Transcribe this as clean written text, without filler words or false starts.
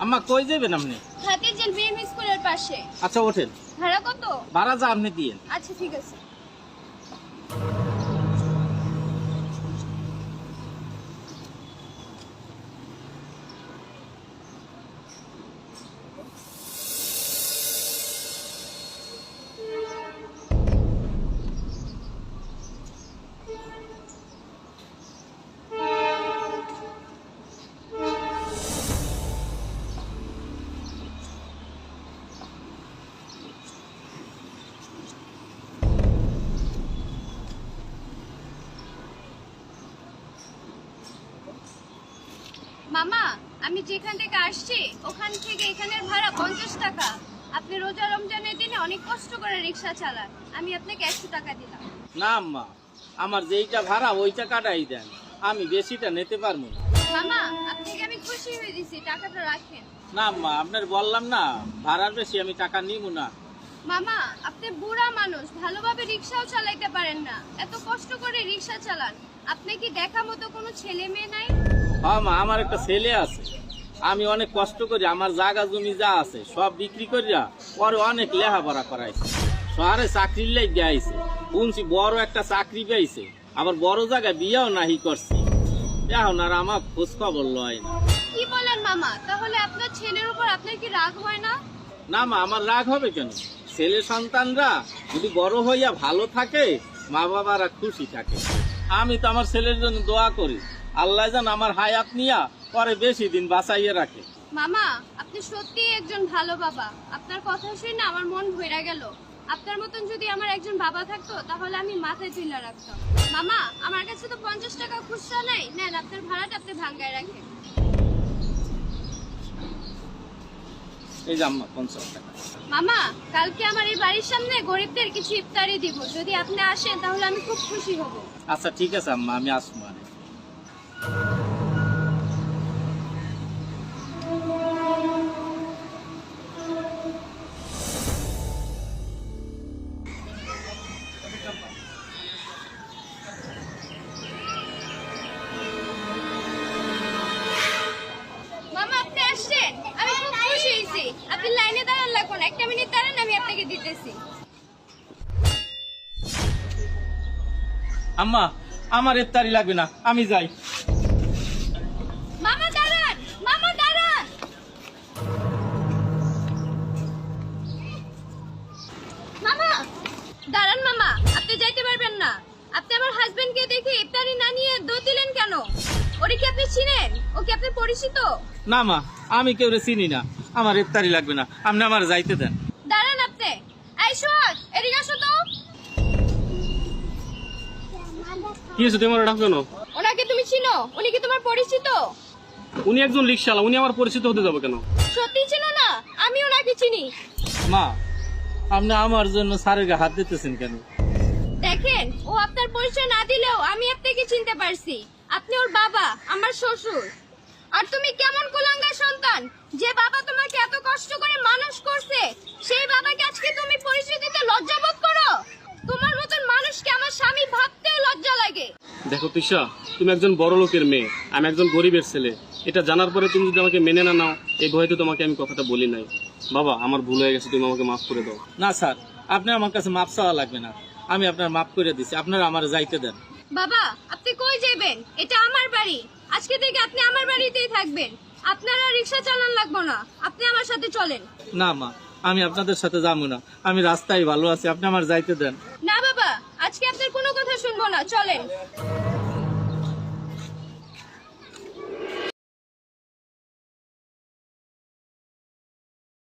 আম্মা কই যাবেন আপনি? হাতিরঝিল বিএম স্কুলের পাশে। আচ্ছা ওঠেন। ভাড়া কত? ভাড়া যা আপনি দিয়েন। আচ্ছা ঠিক আছে। মামা, আমি যেখান থেকে আসছি ওখান থেকে এখানের ভাড়া 50 টাকা। আপনি রোজা রমজানের দিনে অনেক কষ্ট করে রিক্সা চালান, আমি আপনাকে 100 টাকা দিলাম। না আম্মা, আমার যেইটা ভাড়া ওই টাকাটাই দেন, আমি বেশিটা নিতে পারবো না। মামা, আপনাকে আমি খুশি হয়ে দিছি, টাকাটা রাখেন। না আম্মা, আপনার বললাম না ভাড়ার বেশি আমি টাকা নিব না। মামা, আপনি বুড়া মানুষ, ভালোভাবে রিক্সাও চালাইতে পারেন না, এত কষ্ট করে রিক্সা চালান। আপনি কি দেখা মতো কোনো ছেলে মেয়ে নাই? হ্যাঁ মা, আমার একটা ছেলে আছে। আমি অনেক কষ্ট করি, আমার জায়গা জমি যা আছে সব বিক্রি করিয়া পরে অনেক লেখাপড়া করাইছে, শহরে চাকরির লেগে আইছে। শুনছি বড় একটা চাকরি পাইছে, আবার বড় জায়গায় বিয়েও নাহি করছি। এখন আর আমার খোঁজ খবর লয় না। কি বলেন মামা, তাহলে আপনার ছেলের উপর আপনার কি রাগ হয় না? না মা, আমার রাগ হবে কেন? ছেলে সন্তানরা যদি বড় হইয়া ভালো থাকে, মা বাবারা খুশি থাকে। আমি তো আমার ছেলের জন্য দোয়া করি, আল্লাহ যেন আমার হায়াত নিয়া পরে বেশি দিন বাঁচাইয়া রাখে। মামা, আপনি সত্যিই একজন ভালো বাবা। আপনার কথা শুনে আমার মন ভরে গেল। আপনার মতন যদি আমার একজন বাবা থাকতো তাহলে আমি মাথায় তুলে রাখতাম। মামা, আমার কাছে তো 50 টাকা খুচরা নাই, নেন আপনার ভাড়াটা আপনি ভাঙ্গায় রাখেন। এই যে আম্মা 50 টাকা। মামা, কালকে আমার এই বাড়ির সামনে গরিবদের কিছু ইফতারি দিব, যদি আপনি আসেন তাহলে আমি খুব খুশি হব। আচ্ছা ঠিক আছে আম্মা, আমি আসবো। মামা, আপনি আসছেন, আমি খুব খুশি হয়েছি। আপনি লাইনে দাঁড়ান, লাগবে না, 1 মিনিট দাঁড়ান, আমি আপনাকে দিতেছি। আম্মা, আমার ইফতারি লাগবে না, আমি যাই। মামা দাঁড়ান, মামা দাঁড়ান। মামা দাঁড়ান, মামা আপনি যাইতে পারবেন না। আপনি আমার হাজবেন্ডকে দেখে ইফতারি না নিয়ে দৌড় দিলেন কেন? ওরে কি আপনি চিনেন? ও কি আপনি পরিচিত? না মা, আমি কেউ চিনি না, আমার ইফতারি লাগবে না, আপনি আমার যাইতে দেন। দাঁড়ান আপনি। এই সোহাগ, এদিকে আসো তো। কি হয়েছে তোমার ডাক কেন? ওনাকে তুমি চিনো? উনি কি তোমার পরিচিত? উনি একজন রিক্সাওয়ালা, উনি আমার পরিচিত হতে যাবে কেন? সত্যি চিনো না? আমি ওনাকে চিনি। মা, আপনি আমার জন্য স্যারের গায়ে হাত দিতেছেন কেন? দেখেন, ও আপনার পরিচয় না দিলেও আমি আপনাকে চিনতে পারছি। আপনি ওর বাবা, আমার শ্বশুর। আর তুমি কেমন কুলাঙ্গার সন্তান, যে বাবা তোমাকে এত কষ্ট করে মানুষ করছে, সেই বাবাকে আজকে তুমি পরিচয় দিতে লজ্জা বোধ করো? তোমার মতন মানুষকে আমার স্বামী ভাবতেও লজ্জা লাগে। দেখো তিশা, তুমি একজন বড় লোকের মেয়ে, আমি একজন গরিবের ছেলে। এটা জানার পরে তুমি যদি আমাকে মেনে না নাও, এই ভয়তে তোমাকে আমি কথাটা বলি নাই। বাবা, আমার ভুল হয়ে গেছে, তুমি আমাকে মাফ করে দাও। না স্যার, আপনি আমার কাছে মাপ চাওয়া লাগবে না, আমি আপনার মাফ করে দিচ্ছি, আপনারা আমার যাইতে দেন। বাবা, আপনি কই যাবেন? এটা আমার বাড়ি, আজকে থেকে আপনি আমার বাড়িতেই থাকবেন। আপনারা রিক্সা চালান লাগবে না, আপনি আমার সাথে চলেন। না মা, আমি আপনাদের সাথে যাবো না, আমি রাস্তায় ভালো আছি, আপনি আমার যাইতে দেন। না বাবা, আজকে আপনার কোনো কথা শুনবো না, চলেন।